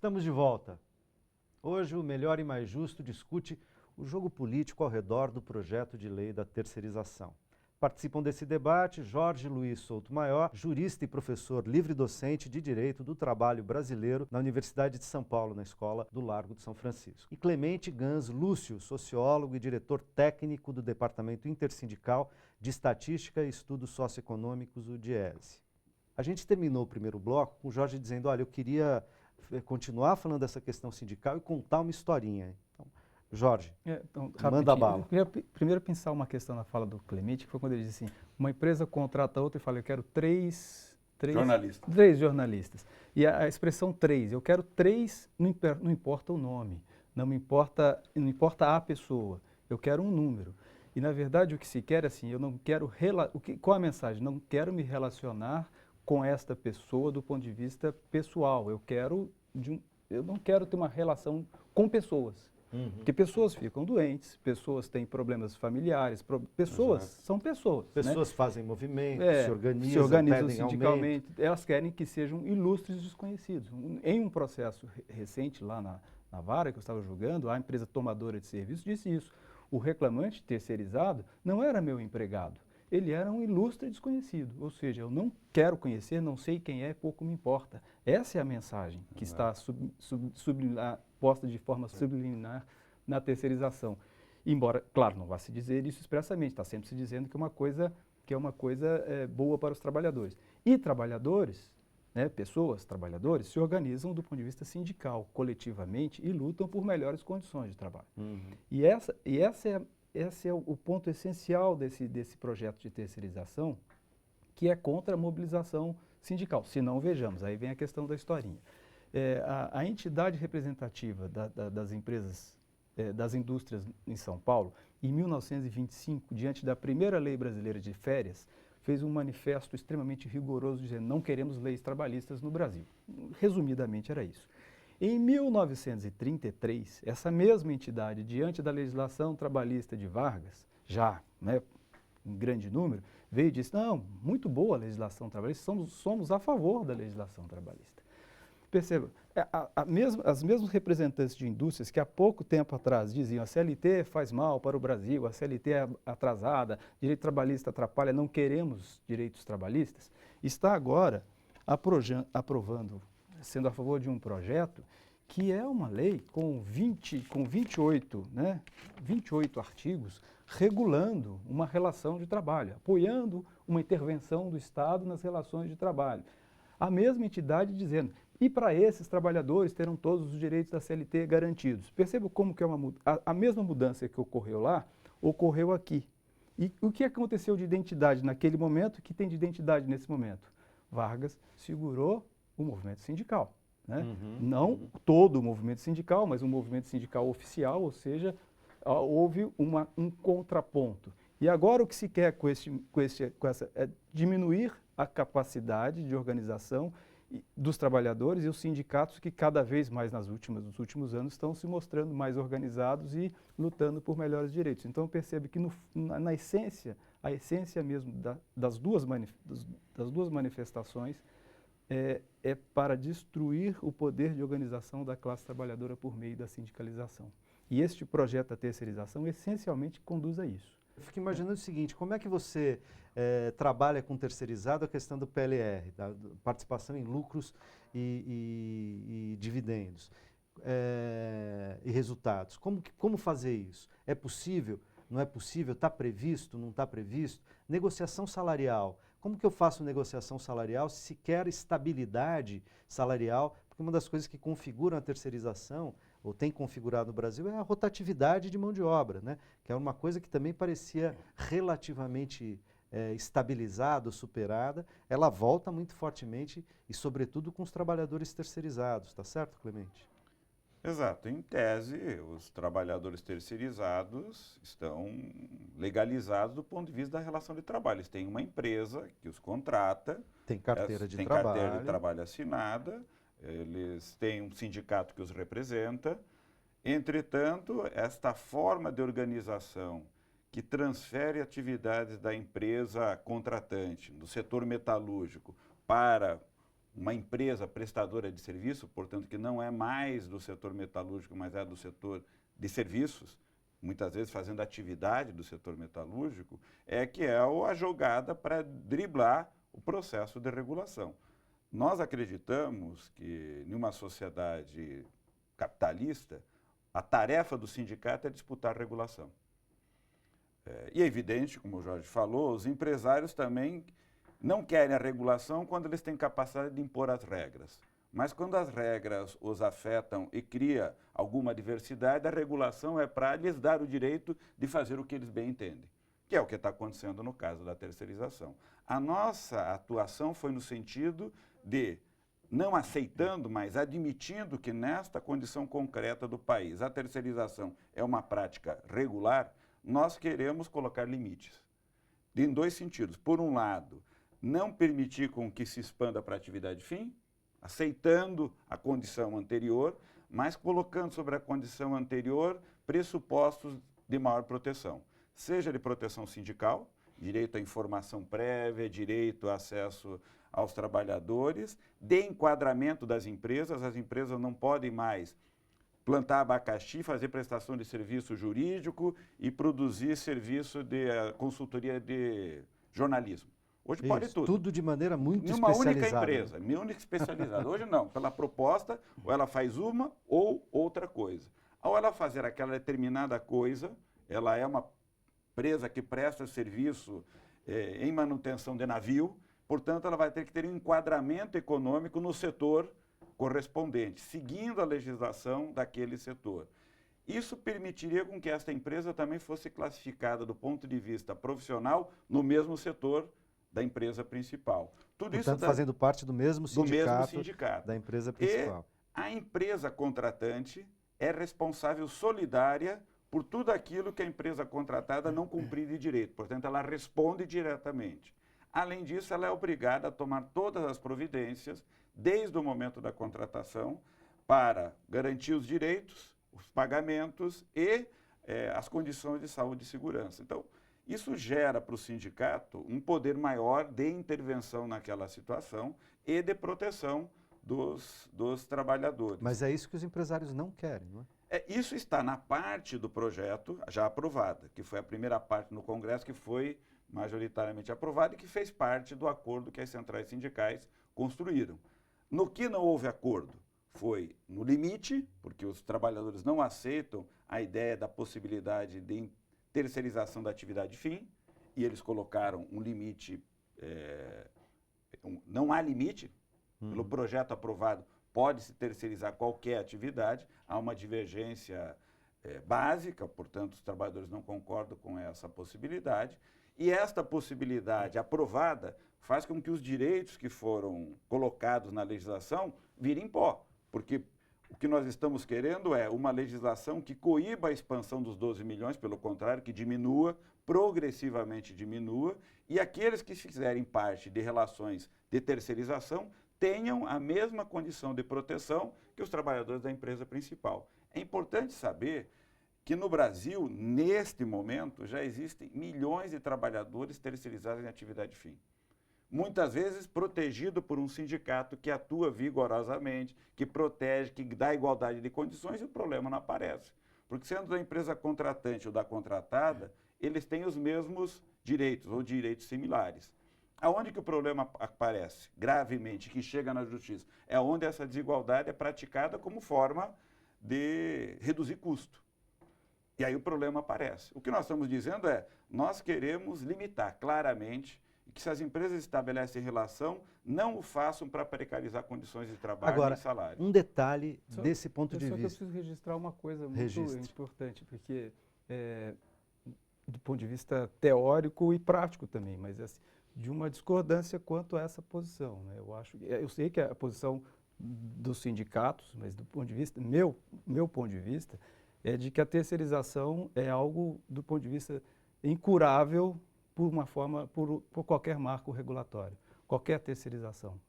Estamos de volta. Hoje o Melhor e Mais Justo discute o jogo político ao redor do projeto de lei da terceirização. Participam desse debate Jorge Luiz Souto Maior, jurista e professor livre-docente de Direito do Trabalho Brasileiro na Universidade de São Paulo, na Escola do Largo de São Francisco. E Clemente Gans Lúcio, sociólogo e diretor técnico do Departamento Intersindical de Estatística e Estudos Socioeconômicos, o DIESE. A gente terminou o primeiro bloco com o Jorge dizendo, olha, eu queria continuar falando dessa questão sindical e contar uma historinha. Então, Jorge, manda bala. Eu queria primeiro pensar uma questão na fala do Clemente, que foi quando ele disse assim, uma empresa contrata outra e fala, eu quero três jornalistas. E a expressão três, eu quero três, não importa o nome, não importa a pessoa, eu quero um número. E na verdade o que se quer é assim, eu não quero, qual a mensagem? Não quero me relacionar com esta pessoa do ponto de vista pessoal, eu não quero ter uma relação com pessoas. Porque pessoas ficam doentes, pessoas têm problemas familiares, pessoas são pessoas. Pessoas, né? Fazem movimento, se organizam sindicalmente, elas querem que sejam ilustres desconhecidos. Em um processo recente lá na vara que eu estava julgando, a empresa tomadora de serviço disse isso. O reclamante terceirizado não era meu empregado, ele era um ilustre desconhecido, ou seja, eu não quero conhecer, não sei quem é, pouco me importa. Essa é a mensagem que está posta de forma subliminar na terceirização. Embora, claro, não vá se dizer isso expressamente, está sempre se dizendo que é uma coisa boa para os trabalhadores. E trabalhadores, né, pessoas, trabalhadores, se organizam do ponto de vista sindical, coletivamente, e lutam por melhores condições de trabalho. E esse é o ponto essencial desse projeto de terceirização, que é contra a mobilização sindical. Se não, vejamos, aí vem a questão da historinha. A entidade representativa das empresas, das indústrias em São Paulo, em 1925, diante da primeira lei brasileira de férias, fez um manifesto extremamente rigoroso dizendo não queremos leis trabalhistas no Brasil. Resumidamente era isso. Em 1933, essa mesma entidade, diante da legislação trabalhista de Vargas, já em grande número, veio e disse, não, muito boa a legislação trabalhista, somos a favor da legislação trabalhista. Perceba, as mesmas representantes de indústrias que há pouco tempo atrás diziam a CLT faz mal para o Brasil, a CLT é atrasada, direito trabalhista atrapalha, não queremos direitos trabalhistas, está agora aprovando, sendo a favor de um projeto que é uma lei com 28 artigos regulando uma relação de trabalho, apoiando uma intervenção do Estado nas relações de trabalho. A mesma entidade dizendo, e para esses trabalhadores terão todos os direitos da CLT garantidos. Perceba como que é a mesma mudança que ocorreu lá, ocorreu aqui. E o que aconteceu de identidade naquele momento e que tem de identidade nesse momento? Vargas segurou o movimento sindical. Né? Não todo o movimento sindical, mas um movimento sindical oficial, ou seja, houve um contraponto. E agora o que se quer com essa é diminuir a capacidade de organização dos trabalhadores e os sindicatos que cada vez mais nos últimos anos estão se mostrando mais organizados e lutando por melhores direitos. Então percebe que na essência, a essência mesmo das duas manifestações é para destruir o poder de organização da classe trabalhadora por meio da sindicalização. E este projeto da terceirização essencialmente conduz a isso. Eu fico imaginando o seguinte, como é que você trabalha com terceirizado a questão do PLR, da participação em lucros e dividendos e resultados? Como fazer isso? É possível? Não é possível? Está previsto? Não está previsto? Negociação salarial. Como que eu faço negociação salarial se se quer estabilidade salarial? Porque uma das coisas que configuram a terceirização ou tem configurado no Brasil, é a rotatividade de mão de obra, né? Que é uma coisa que também parecia relativamente estabilizada, superada, ela volta muito fortemente e, sobretudo, com os trabalhadores terceirizados, está certo, Clemente? Exato. Em tese, os trabalhadores terceirizados estão legalizados do ponto de vista da relação de trabalho. Eles têm uma empresa que os contrata, tem carteira de trabalho assinada, eles têm um sindicato que os representa. Entretanto, esta forma de organização que transfere atividades da empresa contratante, do setor metalúrgico, para uma empresa prestadora de serviço, portanto, que não é mais do setor metalúrgico, mas é do setor de serviços, muitas vezes fazendo atividade do setor metalúrgico, que é a jogada para driblar o processo de regulação. Nós acreditamos que, em uma sociedade capitalista, a tarefa do sindicato é disputar regulação. E é evidente, como o Jorge falou, os empresários também não querem a regulação quando eles têm capacidade de impor as regras. Mas quando as regras os afetam e cria alguma diversidade, a regulação é para lhes dar o direito de fazer o que eles bem entendem, que é o que está acontecendo no caso da terceirização. A nossa atuação foi no sentido de, não aceitando, mas admitindo que nesta condição concreta do país, a terceirização é uma prática regular, nós queremos colocar limites. Em dois sentidos. Por um lado, não permitir com que se expanda para a atividade fim, aceitando a condição anterior, mas colocando sobre a condição anterior pressupostos de maior proteção. Seja de proteção sindical, direito à informação prévia, direito a acesso aos trabalhadores, de enquadramento das empresas. As empresas não podem mais plantar abacaxi, fazer prestação de serviço jurídico e produzir serviço de consultoria de jornalismo. Hoje pode tudo. Tudo de maneira muito especializada. Numa única empresa, única especializada. Hoje não, pela proposta, ou ela faz uma ou outra coisa. Ao ela fazer aquela determinada coisa, ela é uma empresa que presta serviço em manutenção de navio, portanto, ela vai ter que ter um enquadramento econômico no setor correspondente, seguindo a legislação daquele setor. Isso permitiria com que esta empresa também fosse classificada do ponto de vista profissional no mesmo setor da empresa principal. Tudo Portanto, isso fazendo parte do mesmo sindicato da empresa principal. E a empresa contratante é responsável solidária por tudo aquilo que a empresa contratada não cumprir de direito. Portanto, ela responde diretamente. Além disso, ela é obrigada a tomar todas as providências, desde o momento da contratação, para garantir os direitos, os pagamentos e as condições de saúde e segurança. Então, isso gera para o sindicato um poder maior de intervenção naquela situação e de proteção dos trabalhadores. Mas é isso que os empresários não querem, não é? Isso está na parte do projeto já aprovada, que foi a primeira parte no Congresso que foi majoritariamente aprovada e que fez parte do acordo que as centrais sindicais construíram. No que não houve acordo foi no limite, porque os trabalhadores não aceitam a ideia da possibilidade de terceirização da atividade fim, e eles colocaram um limite, não há limite, pelo projeto aprovado pode-se terceirizar qualquer atividade, há uma divergência básica, portanto os trabalhadores não concordam com essa possibilidade, e esta possibilidade aprovada faz com que os direitos que foram colocados na legislação virem pó, porque o que nós estamos querendo é uma legislação que coíba a expansão dos 12 milhões, pelo contrário, que diminua, progressivamente diminua, e aqueles que fizerem parte de relações de terceirização tenham a mesma condição de proteção que os trabalhadores da empresa principal. É importante saber que no Brasil, neste momento, já existem milhões de trabalhadores terceirizados em atividade fim. Muitas vezes protegido por um sindicato que atua vigorosamente, que protege, que dá igualdade de condições, e o problema não aparece. Porque sendo da empresa contratante ou da contratada, eles têm os mesmos direitos ou direitos similares. Aonde que o problema aparece gravemente, que chega na justiça? É onde essa desigualdade é praticada como forma de reduzir custo. E aí o problema aparece. O que nós estamos dizendo é, nós queremos limitar claramente que se as empresas estabelecem relação, não o façam para precarizar condições de trabalho Agora, e salário. Um detalhe desse ponto de Só que eu vista. preciso registrar uma coisa muito importante, porque do ponto de vista teórico e prático também, mas assim, de uma discordância quanto a essa posição, né? Eu sei que é a posição dos sindicatos, mas do ponto de vista, meu ponto de vista, é de que a terceirização é algo, do ponto de vista incurável, por qualquer marco regulatório, qualquer terceirização.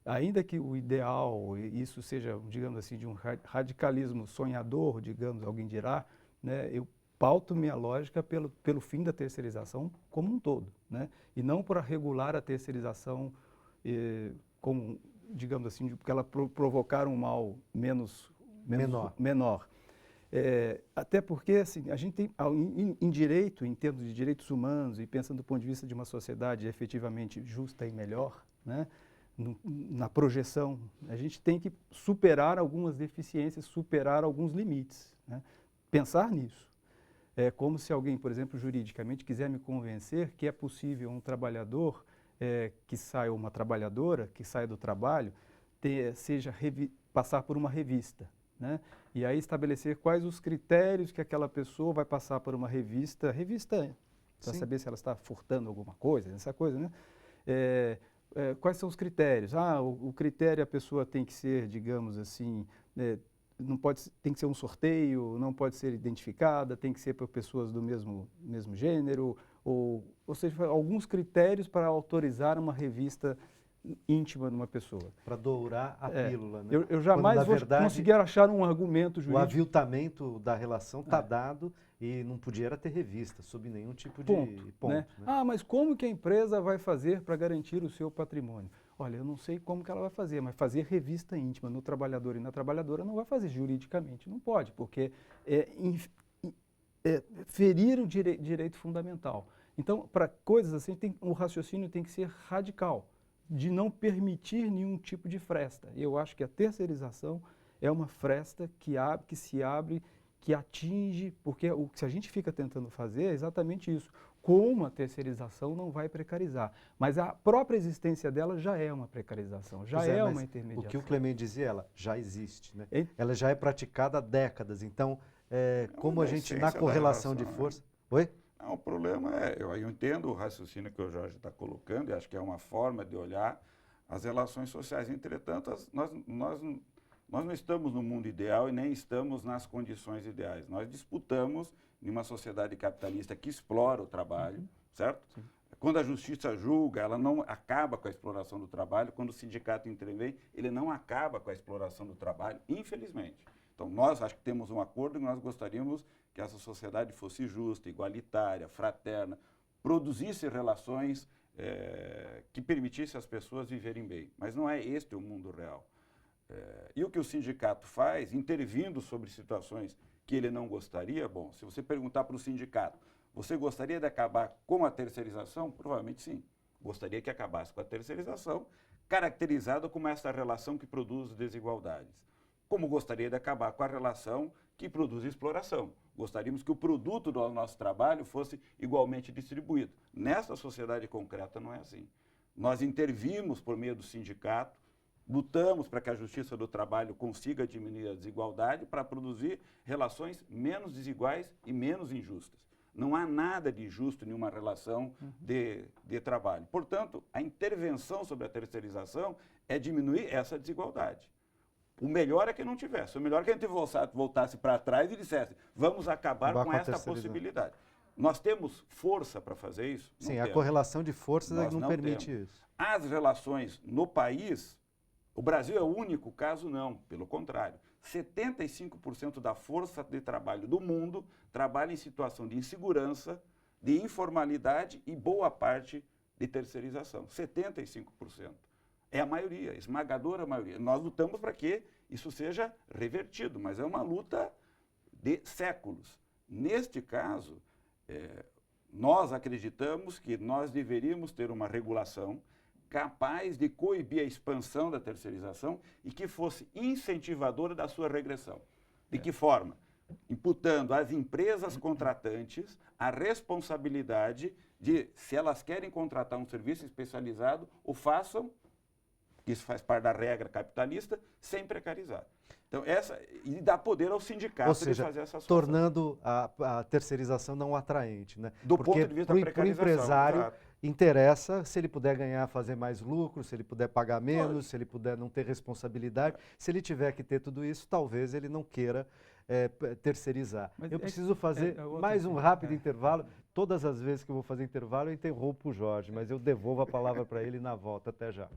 Ainda que o ideal, isso seja, digamos assim, de um radicalismo sonhador, digamos, alguém dirá, né, eu pauto minha lógica pelo fim da terceirização como um todo, né, e não para regular a terceirização como digamos assim, porque ela provocar um mal menor. Até porque, assim, a gente tem, em direito, em termos de direitos humanos, e pensando do ponto de vista de uma sociedade efetivamente justa e melhor, né, na projeção, a gente tem que superar algumas deficiências, superar alguns limites, né, pensar nisso. É como se alguém, por exemplo, juridicamente, quiser me convencer que é possível um trabalhador que saia, ou uma trabalhadora que saia do trabalho, passar por uma revista, né? E aí estabelecer quais os critérios que aquela pessoa vai passar por uma revista para saber se ela está furtando alguma coisa, essa coisa, né? Quais são os critérios? O critério, a pessoa tem que ser, digamos assim, tem que ser um sorteio, não pode ser identificada, tem que ser por pessoas do mesmo gênero, ou seja, alguns critérios para autorizar uma revista íntima de uma pessoa. Para dourar a pílula, né? Eu jamais vou conseguir achar um argumento jurídico. O aviltamento da relação está dado e não podia ter revista, sob nenhum tipo de ponto. Né? Mas como que a empresa vai fazer para garantir o seu patrimônio? Olha, eu não sei como que ela vai fazer, mas fazer revista íntima no trabalhador e na trabalhadora não vai fazer juridicamente, não pode, porque ferir o direito fundamental. Então, para coisas assim, o raciocínio tem que ser radical, de não permitir nenhum tipo de fresta. Eu acho que a terceirização é uma fresta que se abre, que atinge, porque o que a gente fica tentando fazer é exatamente isso. Como a terceirização não vai precarizar, mas a própria existência dela já é uma precarização, já é uma intermediação. O que o Clemente dizia, ela já existe, né? Ela já é praticada há décadas, então, como a gente, na correlação de força... Oi? Não, o problema eu entendo o raciocínio que o Jorge está colocando, e acho que é uma forma de olhar as relações sociais. Entretanto, nós não estamos no mundo ideal e nem estamos nas condições ideais. Nós disputamos em uma sociedade capitalista que explora o trabalho, certo? Sim. Quando a justiça julga, ela não acaba com a exploração do trabalho. Quando o sindicato intervém, ele não acaba com a exploração do trabalho, infelizmente. Então, nós acho que temos um acordo e nós gostaríamos que essa sociedade fosse justa, igualitária, fraterna, produzisse relações que permitissem as pessoas viverem bem. Mas não é este o mundo real. E o que o sindicato faz, intervindo sobre situações que ele não gostaria, bom, se você perguntar para o sindicato, você gostaria de acabar com a terceirização? Provavelmente sim. Gostaria que acabasse com a terceirização, caracterizada como essa relação que produz desigualdades. Como gostaria de acabar com a relação que produz exploração. Gostaríamos que o produto do nosso trabalho fosse igualmente distribuído. Nessa sociedade concreta não é assim. Nós intervimos por meio do sindicato, lutamos para que a Justiça do Trabalho consiga diminuir a desigualdade para produzir relações menos desiguais e menos injustas. Não há nada de injusto em uma relação de trabalho. Portanto, a intervenção sobre a terceirização é diminuir essa desigualdade. O melhor é que não tivesse. O melhor é que a gente voltasse para trás e dissesse, vamos acabar com esta possibilidade. Nós temos força para fazer isso? Sim, a correlação de forças não permite isso. As relações no país... O Brasil é o único caso, não, pelo contrário. 75% da força de trabalho do mundo trabalha em situação de insegurança, de informalidade e boa parte de terceirização. 75%. É a maioria, a esmagadora maioria. Nós lutamos para que isso seja revertido, mas é uma luta de séculos. Neste caso, nós acreditamos que nós deveríamos ter uma regulação capaz de coibir a expansão da terceirização e que fosse incentivadora da sua regressão. De que forma? Imputando às empresas contratantes a responsabilidade de, se elas querem contratar um serviço especializado, o façam, isso faz parte da regra capitalista, sem precarizar. Então, e dá poder ao sindicato, ou seja, de fazer essa associação. Tornando a terceirização não atraente, né? Do ponto de vista da precarização. Para o empresário, exato. Interessa se ele puder fazer mais lucro, se ele puder pagar menos, se ele puder não ter responsabilidade. Se ele tiver que ter tudo isso, talvez ele não queira terceirizar. Mas eu preciso fazer mais um rápido intervalo. Todas as vezes que eu vou fazer intervalo, eu interrompo o Jorge, mas eu devolvo a palavra para ele na volta. Até já.